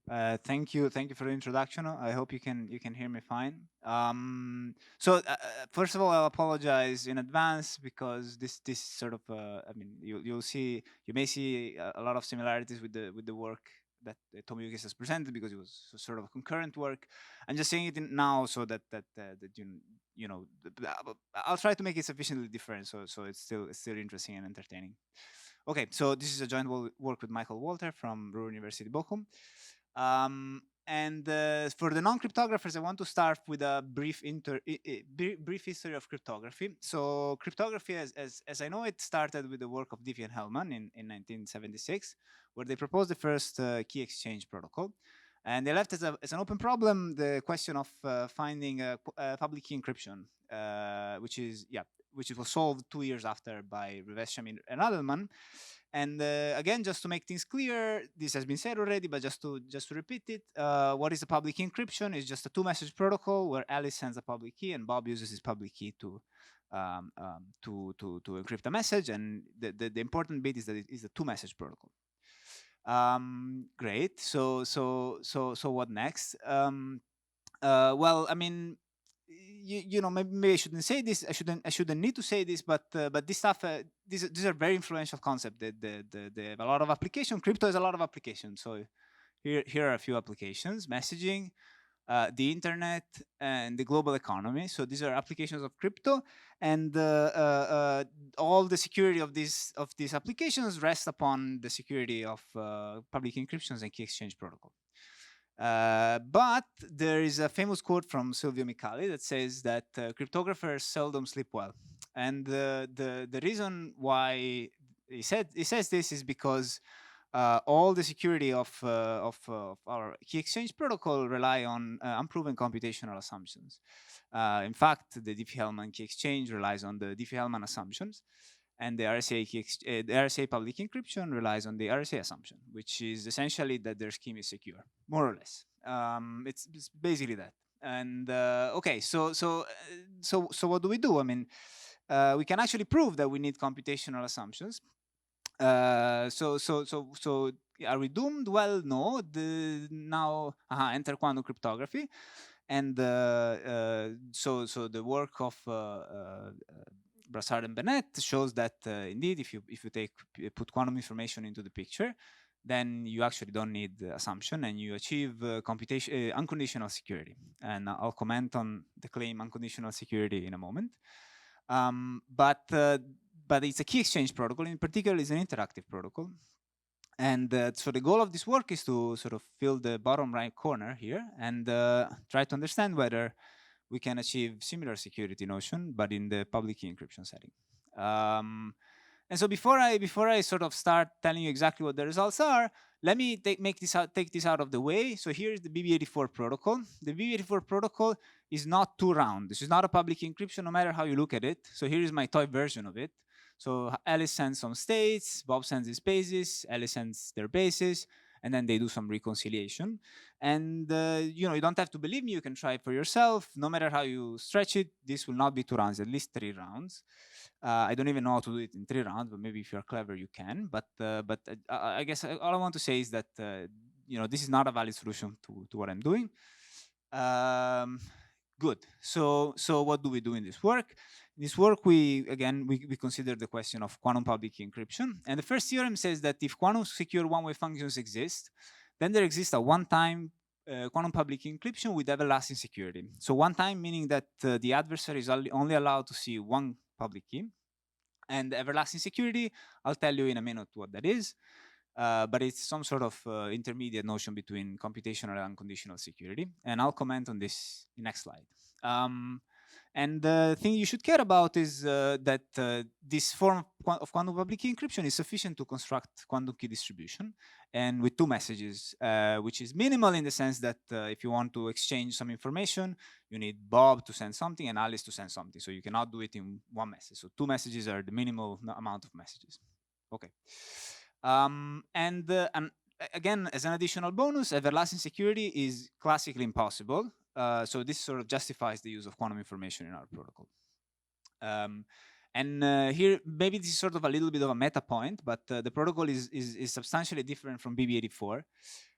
Thank you for the introduction. I hope you can hear me fine. First of all, I'll apologize in advance because this sort of I mean you may see a lot of similarities with the work that Tomiyuki has presented because it was sort of concurrent work. I'm just saying it now so that I'll try to make it sufficiently different so it's still interesting and entertaining. Okay, so this is a joint work with Michael Walter from Ruhr University Bochum. And for the non-cryptographers, I want to start with a brief history of cryptography. So cryptography, as I know it, started with the work of Diffie and Hellman in 1976, where they proposed the first key exchange protocol. And they left as an open problem the question of finding a public key encryption, which was solved 2 years after by Riveshamir and Adelman. And again, just to make things clear, this has been said already, but just to repeat it, what is a public key encryption? Is just a two-message protocol where Alice sends a public key and Bob uses his public key to encrypt a message. And the important bit is that it is a two-message protocol. Great. So what next? Well, I mean, maybe I shouldn't say this. I shouldn't need to say this, but this stuff, these are very influential concepts. They have a lot of application. Crypto has a lot of applications. So here are a few applications: messaging, the internet, and the global economy. So these are applications of crypto, and all the security of these applications rests upon the security of public encryptions and key exchange protocol. But there is a famous quote from Silvio Micali that says that cryptographers seldom sleep well, and the reason why he says this is because all the security of our key exchange protocol rely on unproven computational assumptions. In fact, the Diffie-Hellman key exchange relies on the Diffie-Hellman assumptions, and the RSA public encryption relies on the RSA assumption, which is essentially that their scheme is secure, more or less. It's basically that. And okay, so what do we do? I mean, we can actually prove that we need computational assumptions. So are we doomed? Well, no. Enter quantum cryptography, and so the work of Brassard and Bennett shows that indeed, if you put quantum information into the picture, then you actually don't need the assumption, and you achieve computation unconditional security. And I'll comment on the claim unconditional security in a moment. But it's a key exchange protocol. In particular, it's an interactive protocol. And so the goal of this work is to sort of fill the bottom right corner here and try to understand whether we can achieve similar security notion, but in the public key encryption setting. And so before I sort of start telling you exactly what the results are, let me take this out of the way. So here's the BB84 protocol. The BB84 protocol is not too round. This is not a public key encryption, no matter how you look at it. So here is my toy version of it. So Alice sends some states, Bob sends his bases, Alice sends their bases, and then they do some reconciliation. And you don't have to believe me. You can try it for yourself. No matter how you stretch it, this will not be 2 rounds, at least 3 rounds. I don't even know how to do it in 3 rounds, but maybe if you're clever, you can. But I guess all I want to say is that this is not a valid solution to what I'm doing. Good. So what do we do in this work? In this work, we consider the question of quantum public key encryption. And the first theorem says that if quantum secure one-way functions exist, then there exists a one-time quantum public key encryption with everlasting security. So one-time meaning that the adversary is only allowed to see one public key. And everlasting security, I'll tell you in a minute what that is. But it's some sort of intermediate notion between computational and unconditional security. And I'll comment on this in next slide. And the thing you should care about is that this form of quantum public key encryption is sufficient to construct quantum key distribution, and with two messages, which is minimal in the sense that if you want to exchange some information, you need Bob to send something and Alice to send something. So you cannot do it in one message. So two messages are the minimal amount of messages. Okay. And again, as an additional bonus, everlasting security is classically impossible. So this sort of justifies the use of quantum information in our protocol. And here, maybe this is sort of a little bit of a meta point, but the protocol is substantially different from BB84.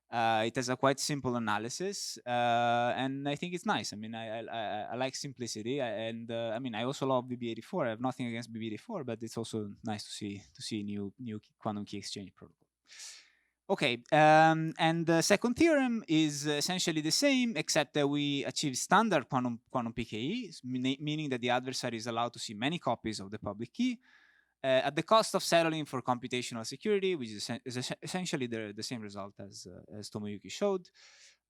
It has a quite simple analysis, and I think it's nice. I mean, I like simplicity, and I mean, I also love BB84. I have nothing against BB84, but it's also nice to see new quantum key exchange protocol. Okay, and the second theorem is essentially the same, except that we achieve standard quantum PKE, meaning that the adversary is allowed to see many copies of the public key at the cost of settling for computational security, which is essentially the same result as Tomoyuki showed.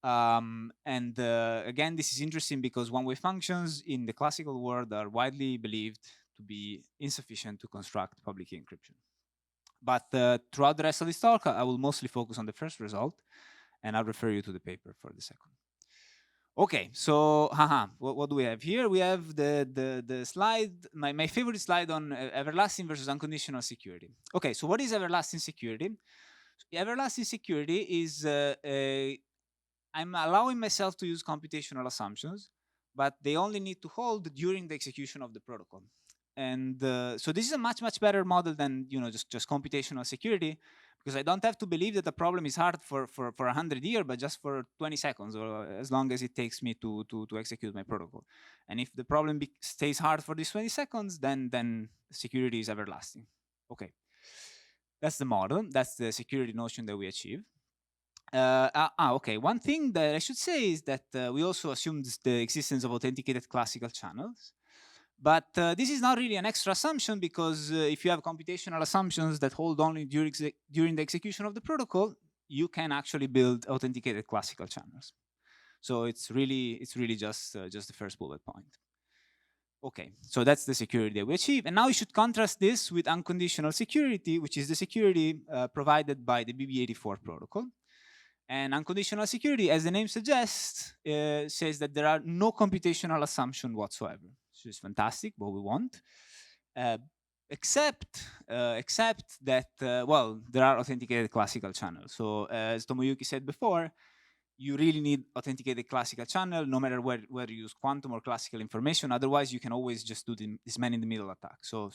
And again, this is interesting because one-way functions in the classical world are widely believed to be insufficient to construct public key encryption. But throughout the rest of this talk, I will mostly focus on the first result, and I'll refer you to the paper for the second. Okay, so what do we have here? We have the slide, my favorite slide on everlasting versus unconditional security. Okay, so what is everlasting security? Everlasting security is I'm allowing myself to use computational assumptions, but they only need to hold during the execution of the protocol. And so this is a much better model than just computational security, because I don't have to believe that the problem is hard for 100 years, but just for 20 seconds, or as long as it takes me to execute my protocol. And if the problem stays hard for these 20 seconds, then security is everlasting. Okay, that's the model. That's the security notion that we achieve. Okay. One thing that I should say is that we also assumed the existence of authenticated classical channels. But this is not really an extra assumption, because if you have computational assumptions that hold only during the execution of the protocol, you can actually build authenticated classical channels. So it's really just the first bullet point. Okay, so that's the security that we achieve. And now you should contrast this with unconditional security, which is the security provided by the BB84 protocol. And unconditional security, as the name suggests, says that there are no computational assumptions whatsoever. So it's fantastic, what we want. Except that, well, there are authenticated classical channels. So as Tomoyuki said before, you really need authenticated classical channel, no matter whether you use quantum or classical information. Otherwise, you can always just do this man-in-the-middle attack. So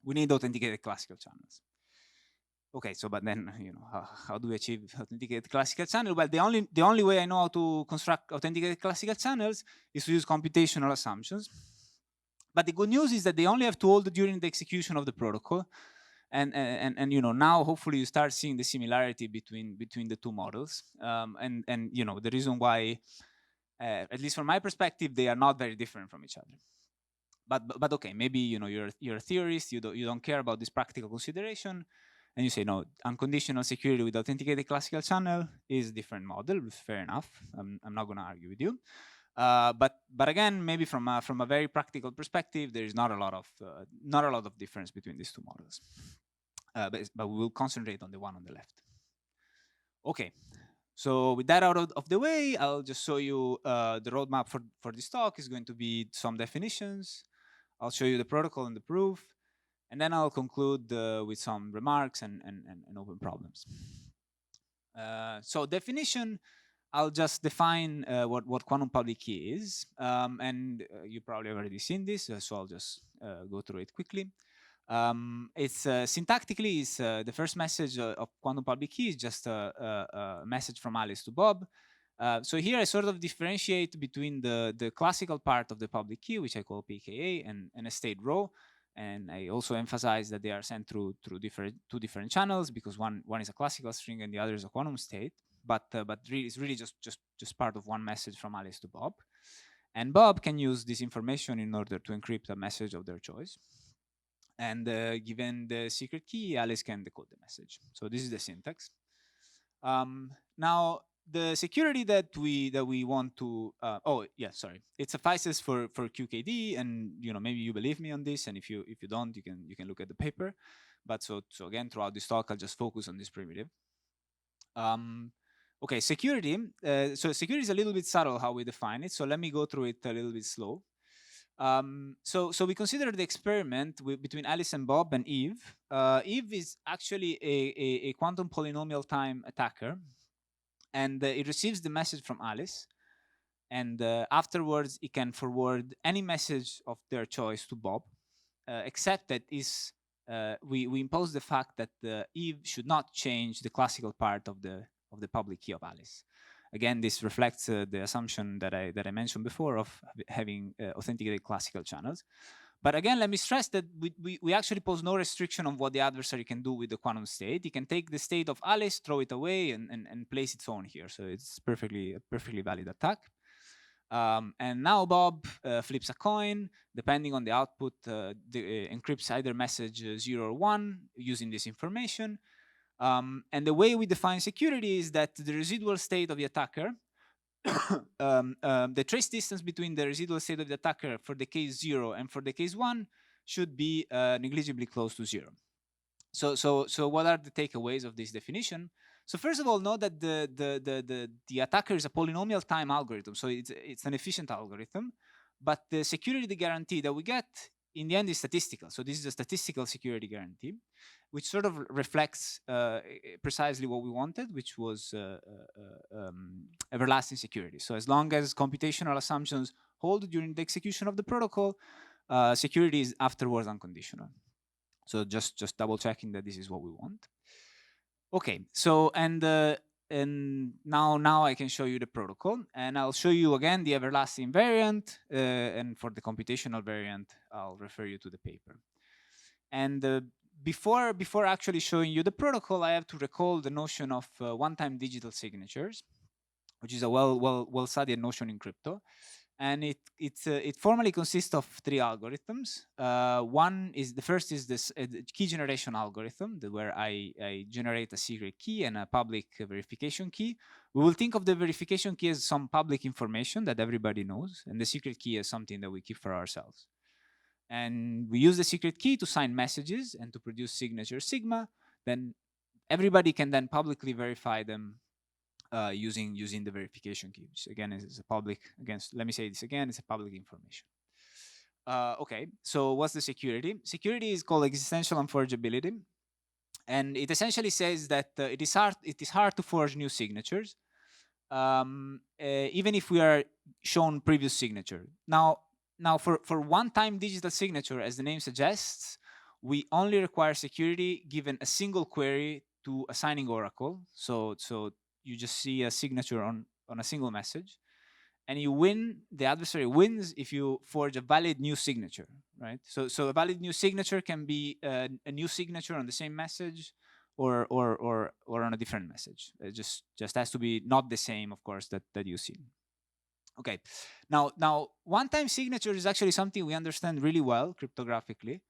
we need authenticated classical channels. Okay, so but then how do we achieve authenticated classical channel? Well, the only way I know how to construct authenticated classical channels is to use computational assumptions. But the good news is that they only have to hold during the execution of the protocol, and now hopefully you start seeing the similarity between the two models, and the reason why, at least from my perspective, they are not very different from each other. But okay, maybe you're a theorist, you don't care about this practical consideration, and you say no, unconditional security with authenticated classical channel is a different model. Fair enough. I'm not going to argue with you. But again, maybe from a very practical perspective, there is not a lot of difference between these two models. But we will concentrate on the one on the left. Okay. So with that out of the way, I'll just show you the roadmap for this talk. Is going to be some definitions. I'll show you the protocol and the proof, and then I'll conclude with some remarks and open problems. So definition, I'll just define what quantum public key is, and you probably have already seen this, so I'll just go through it quickly. It's syntactically, it's the first message of quantum public key is just a message from Alice to Bob. So here I sort of differentiate between the classical part of the public key, which I call PKA, and a state row. And I also emphasize that they are sent through two different channels, because one is a classical string and the other is a quantum state. But really, it's really just part of one message from Alice to Bob. And Bob can use this information in order to encrypt a message of their choice. And given the secret key, Alice can decode the message. So this is the syntax. Now, the security that we want to it suffices for QKD, and maybe you believe me on this, and if you don't, you can look at the paper. But so again, throughout this talk, I'll just focus on this primitive. Okay, security. So security is a little bit subtle how we define it. So let me go through it a little bit slow. So we consider the experiment between Alice and Bob and Eve. Eve is actually a quantum polynomial time attacker, and it receives the message from Alice, and afterwards it can forward any message of their choice to Bob, except that we impose the fact that Eve should not change the classical part of the public key of Alice. Again, this reflects the assumption that I mentioned before of having authenticated classical channels. But again, let me stress that we actually pose no restriction on what the adversary can do with the quantum state. He can take the state of Alice, throw it away, and place its own here. So it's a perfectly valid attack. And now Bob flips a coin. Depending on the output, encrypts either message 0 or 1 using this information. And the way we define security is that the residual state of the attacker, the trace distance between the residual state of the attacker for the case 0 and for the case 1 should be negligibly close to 0. So what are the takeaways of this definition? So first of all, note that the attacker is a polynomial time algorithm, so it's an efficient algorithm, but the security guarantee that we get in the end is statistical. So this is a statistical security guarantee, which sort of reflects precisely what we wanted, which was everlasting security. So as long as computational assumptions hold during the execution of the protocol, security is afterwards unconditional. So just double checking that this is what we want. Okay, so and now I can show you the protocol, and I'll show you again the everlasting variant, and for the computational variant, I'll refer you to the paper. And before actually showing you the protocol, I have to recall the notion of one-time digital signatures, which is a well studied notion in crypto. And it formally consists of 3 algorithms. The first is this key generation algorithm, where I generate a secret key and a public verification key. We will think of the verification key as some public information that everybody knows, and the secret key as something that we keep for ourselves. And we use the secret key to sign messages and to produce signature sigma. Then everybody can then publicly verify them using the verification key, which again is a public, let me say this again, it's a public information. Okay, so what's the security? Security is called existential unforgeability, and it essentially says that it is hard to forge new signatures, even if we are shown previous signature. Now for one-time digital signature, as the name suggests, we only require security given a single query to a signing oracle. So you just see a signature on a single message, and you win. The adversary wins if you forge a valid new signature, right? So a valid new signature can be a new signature on the same message, or on a different message. It just has to be not the same, of course, that you see. Okay, now one-time signature is actually something we understand really well cryptographically.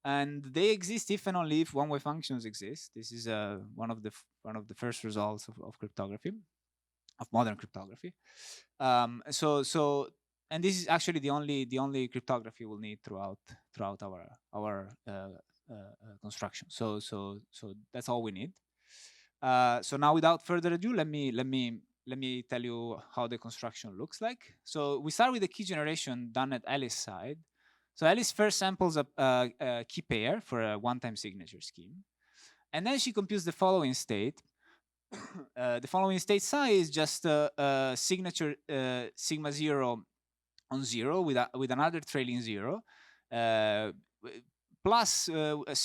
And they exist if and only if one-way functions exist. This is one of the first results of cryptography, of modern cryptography. And this is actually the only cryptography we'll need throughout our construction. So that's all we need. So now, without further ado, let me tell you how the construction looks like. So we start with the key generation done at Alice's side. So Alice first samples a key pair for a one-time signature scheme. And then she computes the following state. The following state psi is just a signature sigma 0 on 0 with another trailing 0, plus a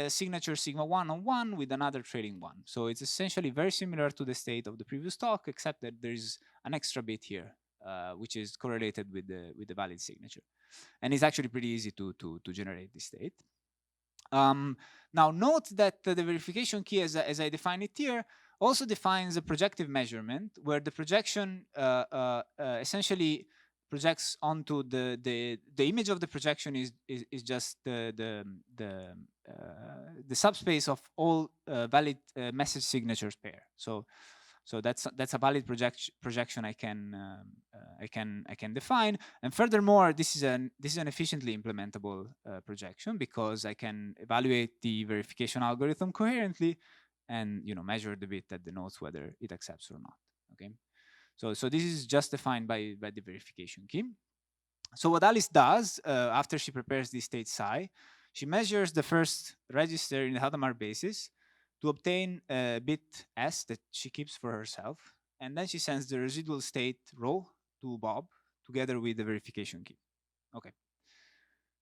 signature sigma 1 on 1 with another trailing 1. So it's essentially very similar to the state of the previous talk, except that there's an extra bit here, which is correlated with the valid signature. And it's actually pretty easy to generate this state. Now note that the verification key, as I define it here, also defines a projective measurement, where the projection essentially projects onto the image of the projection is just the subspace of all valid message signatures pair. So that's a valid projection I can define. And furthermore, this is an efficiently implementable projection, because I can evaluate the verification algorithm coherently and measure the bit that denotes whether it accepts or not. Okay, so this is just defined by the verification key. So what Alice does after she prepares the state psi, she measures the first register in the Hadamard basis to obtain a bit S that she keeps for herself, and then she sends the residual state rho to Bob together with the verification key. Okay,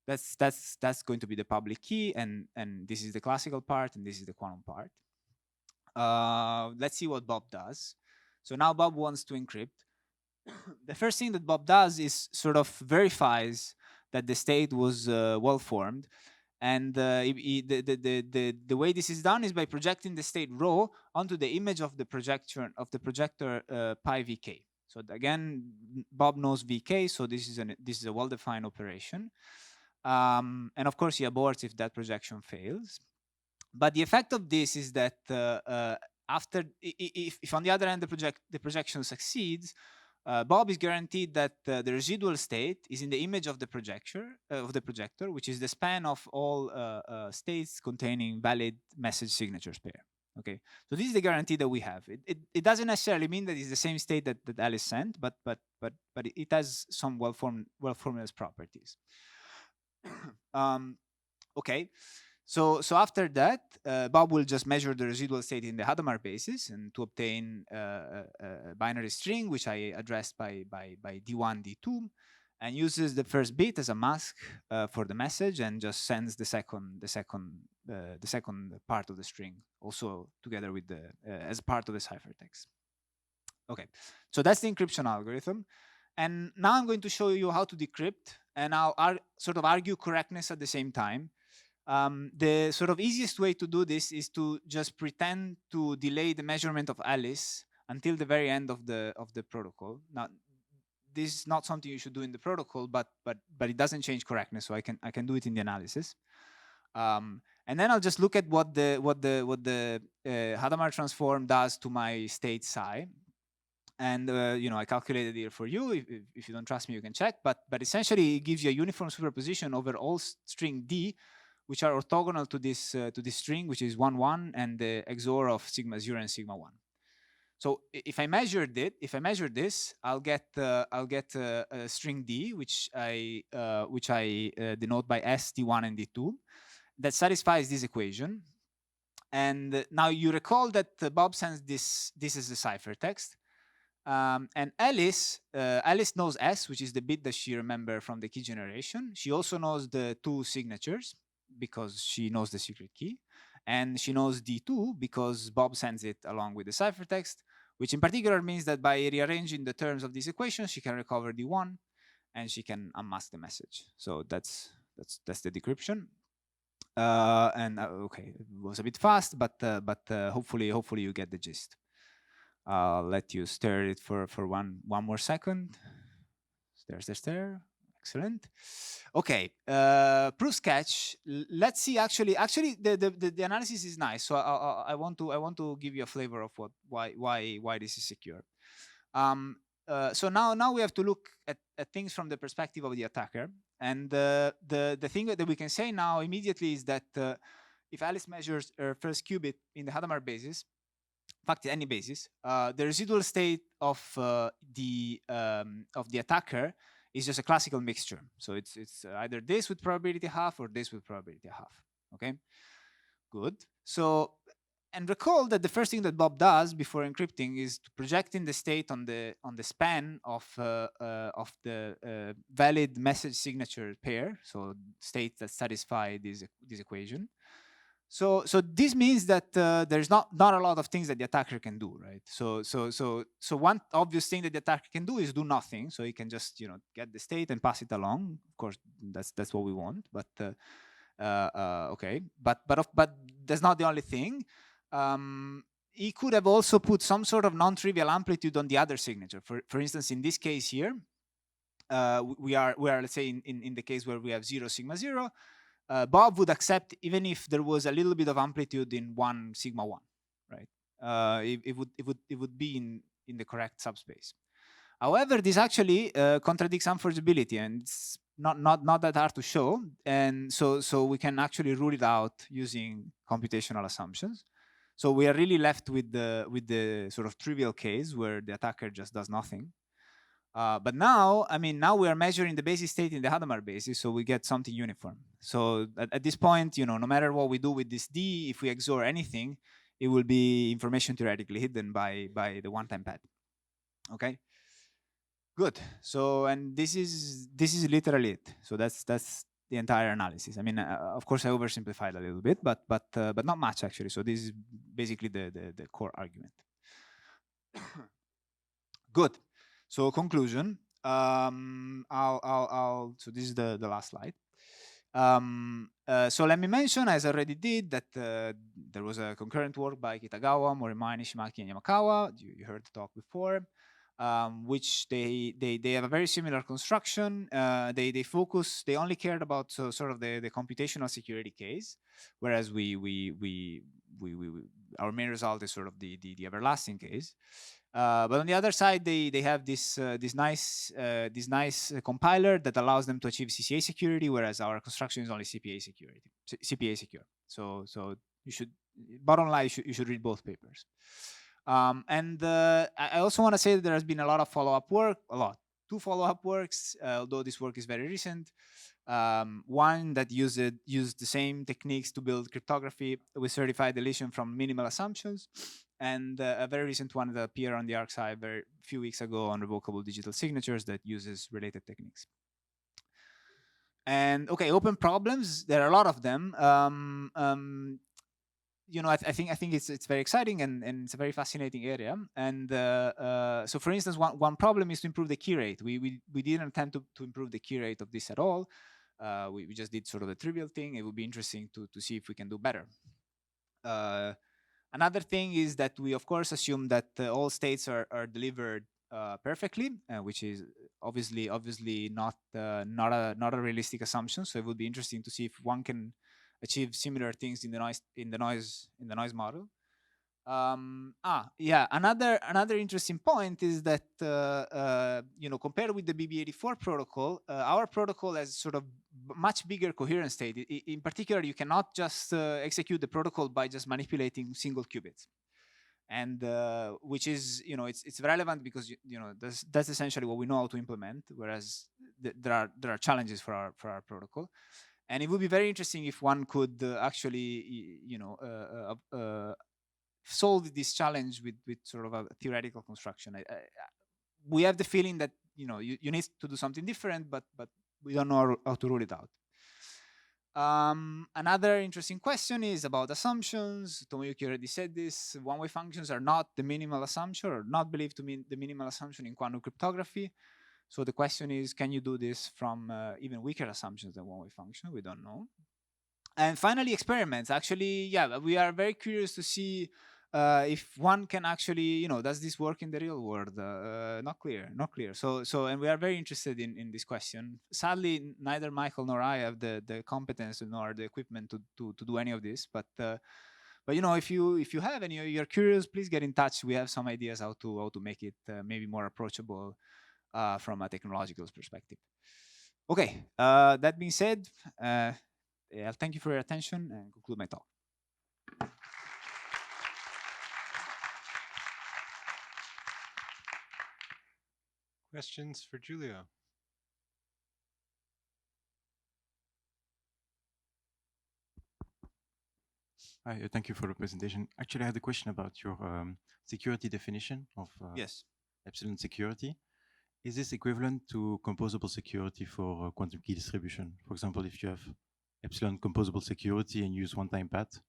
that's going to be the public key, and this is the classical part, and this is the quantum part. Let's see what Bob does. So now Bob wants to encrypt. The first thing that Bob does is sort of verifies that the state was well formed, and the way this is done is by projecting the state raw onto the image of the projector pi vk. So again, Bob knows vk, so this is a well-defined operation, and of course he aborts if that projection fails. But the effect of this is that after if on the other hand the projection succeeds, Bob is guaranteed that the residual state is in the image of the projector, which is the span of all states containing valid message signatures pair. Okay, so this is the guarantee that we have. It doesn't necessarily mean that it's the same state that Alice sent, but it has some well-formalized properties. Okay, so after that, Bob will just measure the residual state in the Hadamard basis, and to obtain a binary string, which I addressed by D1, D2, and uses the first bit as a mask for the message, and just sends the second part of the string also together with the as part of the ciphertext. Okay, so that's the encryption algorithm, and now I'm going to show you how to decrypt, and I'll sort of argue correctness at the same time. The sort of easiest way to do this is to just pretend to delay the measurement of Alice until the very end of the protocol. Now, this is not something you should do in the protocol, but it doesn't change correctness, so I can do it in the analysis. And then I'll just look at what the Hadamard transform does to my state psi. And I calculated it for you. If you don't trust me, you can check. But essentially, it gives you a uniform superposition over all string D, which are orthogonal to this string, which is 1 1, and the XOR of sigma 0 and sigma 1. So if I measure this, I'll get a string D, which I denote by S D1 and D2, that satisfies this equation. And now you recall that Bob sends this as a ciphertext. And Alice knows S, which is the bit that she remembers from the key generation. She also knows the 2 signatures because she knows the secret key. And she knows D2 because Bob sends it along with the ciphertext, which in particular means that by rearranging the terms of this equation, she can recover D1 and she can unmask the message. So that's the decryption. Okay, it was a bit fast, but hopefully you get the gist. I'll let you stare it for one more second. Stare. Excellent. Okay, proof sketch. Let's see. Actually, the analysis is nice. So I want to give you a flavor of why this is secure. So now we have to look at things from the perspective of the attacker. And the thing that we can say now immediately is that if Alice measures her first qubit in the Hadamard basis, in fact, any basis, the residual state of the attacker is just a classical mixture. So it's either this with probability half or this with probability half. Okay, good. So, and recall that the first thing that Bob does before encrypting is to project in the state on the span of the valid message signature pair. So states that satisfy this equation. So this means that there's not a lot of things that the attacker can do, right? So one obvious thing that the attacker can do is do nothing. So he can just get the state and pass it along. Of course, that's what we want. But okay, but that's not the only thing. He could have also put some sort of non-trivial amplitude on the other signature. For instance, in this case here, we are let's say in the case where we have 0 sigma 0. Bob would accept even if there was a little bit of amplitude in 1 sigma 1, right? It would be in the correct subspace. However, this actually contradicts unforgeability, and it's not that hard to show. And so we can actually rule it out using computational assumptions. So we are really left with the sort of trivial case where the attacker just does nothing. But now we are measuring the basis state in the Hadamard basis, so we get something uniform. So at this point, no matter what we do with this D, if we XOR anything, it will be information theoretically hidden by the one-time pad. Okay, good. So and this is literally it. So that's the entire analysis. I mean, of course, I oversimplified a little bit, but not much actually. So this is basically the core argument. Good. So conclusion. So this is the last slide. So let me mention, as I already did, that there was a concurrent work by Kitagawa, Morimani, Nishimaki, and Yamakawa. You heard the talk before, which they have a very similar construction. They only cared about sort of the computational security case, whereas our main result is sort of the everlasting case. But on the other side, they have this nice compiler that allows them to achieve CCA security, whereas our construction is only CPA security, CPA secure. So you should, bottom line, you should read both papers. And I also want to say that there has been a lot of follow-up work, two follow-up works, although this work is very recent. One that used the same techniques to build cryptography with certified deletion from minimal assumptions, and a very recent one that appeared on the arXiv a few weeks ago on revocable digital signatures that uses related techniques. And okay, open problems, there are a lot of them. You know, I think it's very exciting, and it's a very fascinating area. And so, for instance, one problem is to improve the key rate. We didn't attempt to improve the key rate of this at all. We just did sort of the trivial thing. It would be interesting to see if we can do better. Another thing is that we, of course, assume that all states are delivered perfectly, which is obviously not a realistic assumption. So it would be interesting to see if one can achieve similar things in the noise model. Yeah, another interesting point is that you know, compared with the BB84 protocol, our protocol has sort of much bigger coherence state. In particular, you cannot just execute the protocol by just manipulating single qubits, and which is, you know, it's relevant because you know, that's essentially what we know how to implement, whereas there are challenges for our protocol. And it would be very interesting if one could actually, you know, solve this challenge with sort of a theoretical construction. We have the feeling that, you know, you need to do something different, but we don't know how to rule it out. Another interesting question is about assumptions. Tomoyuki already said this. One-way functions are not the minimal assumption, or not believed to mean the minimal assumption in quantum cryptography. So the question is, can you do this from even weaker assumptions than one-way function? We don't know. And finally, experiments. Actually, yeah, we are very curious to see if one can actually, you know, does this work in the real world? Not clear. So, and we are very interested in this question. Sadly, neither Michael nor I have the competence nor the equipment to do any of this. But you know, if you have any, you're curious, please get in touch. We have some ideas how to make it maybe more approachable from a technological perspective. Okay. That being said, I'll thank you for your attention and conclude my talk. Questions for Giulio? Hi, thank you for the presentation. Actually, I had a question about your security definition of Yes. epsilon security. Is this equivalent to composable security for quantum key distribution? For example, if you have epsilon composable security and use one-time path,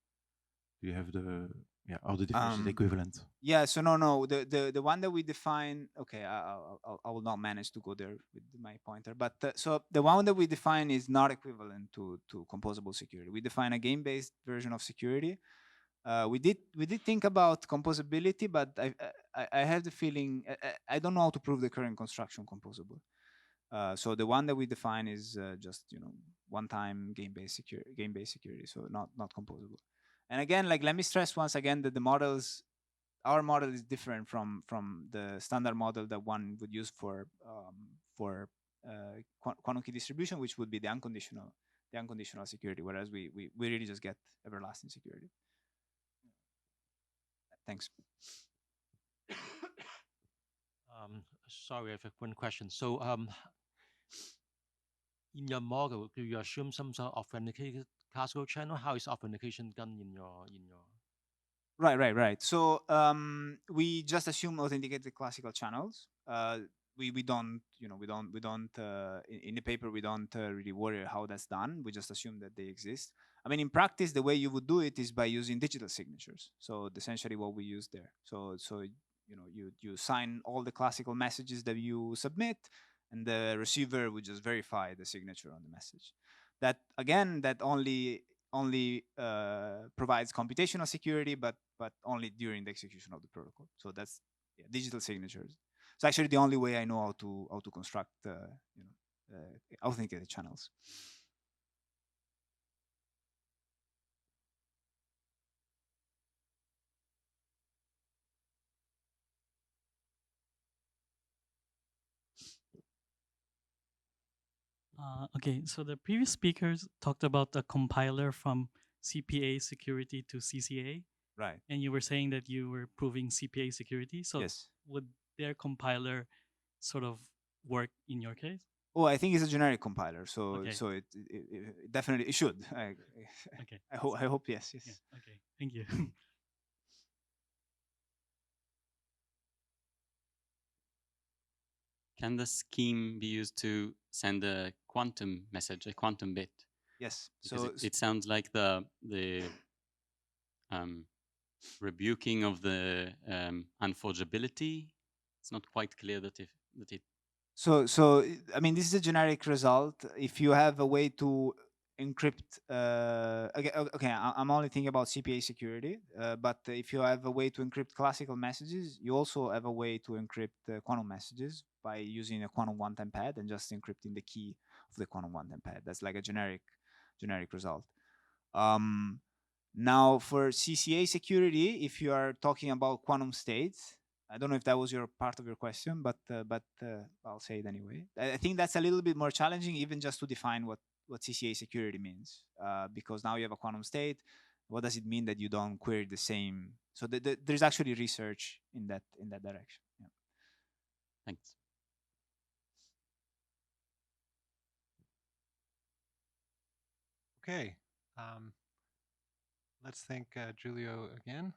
do you have the, yeah, are the definitions equivalent? Yeah, so no, the one that we define, okay, I will not manage to go there with my pointer, but so the one that we define is not equivalent to composable security. We define a game-based version of security. We did think about composability, but I have the feeling I don't know how to prove the current construction composable. So the one that we define is just, you know, one-time game-based security, so not composable. And again, like, let me stress once again that our model is different from the standard model that one would use for quantum key distribution, which would be the unconditional security, whereas we really just get everlasting security. Thanks. Sorry, I have one question. So, in your model, do you assume some sort of authenticated classical channel? How is authentication done in your? Right. So we just assume authenticated classical channels. we don't, you know, we don't in the paper we don't really worry how that's done. We just assume that they exist. I mean, in practice, the way you would do it is by using digital signatures. So essentially, what we use there. So you know, you sign all the classical messages that you submit, and the receiver would just verify the signature on the message. That again, that only provides computational security, but only during the execution of the protocol. So that's, yeah, digital signatures. It's actually the only way I know how to construct you know, authenticated channels. Okay, so the previous speakers talked about the compiler from CPA security to CCA, Right. and you were saying that you were proving CPA security. So Yes. would their compiler sort of work in your case? Oh, I think it's a generic compiler, so Okay. so it definitely it should. Okay. I hope yes. Yes. Yeah. Okay. Thank you. Can the scheme be used to send a quantum message, a quantum bit? Yes. Because So it sounds like the rebuking of the unforgeability. It's not quite clear that it. so I mean, this is a generic result. If you have a way to encrypt, okay, I'm only thinking about CPA security, but if you have a way to encrypt classical messages, you also have a way to encrypt quantum messages by using a quantum one-time pad and just encrypting the key of the quantum one-time pad. That's like a generic result. Now for CCA security, if you are talking about quantum states, I don't know if that was your part of your question, but I'll say it anyway. I think that's a little bit more challenging, even just to define what CCA security means, because now you have a quantum state. What does it mean that you don't query the same? So there's actually research in that direction. Yeah. Thanks. Okay. Let's thank Giulio again.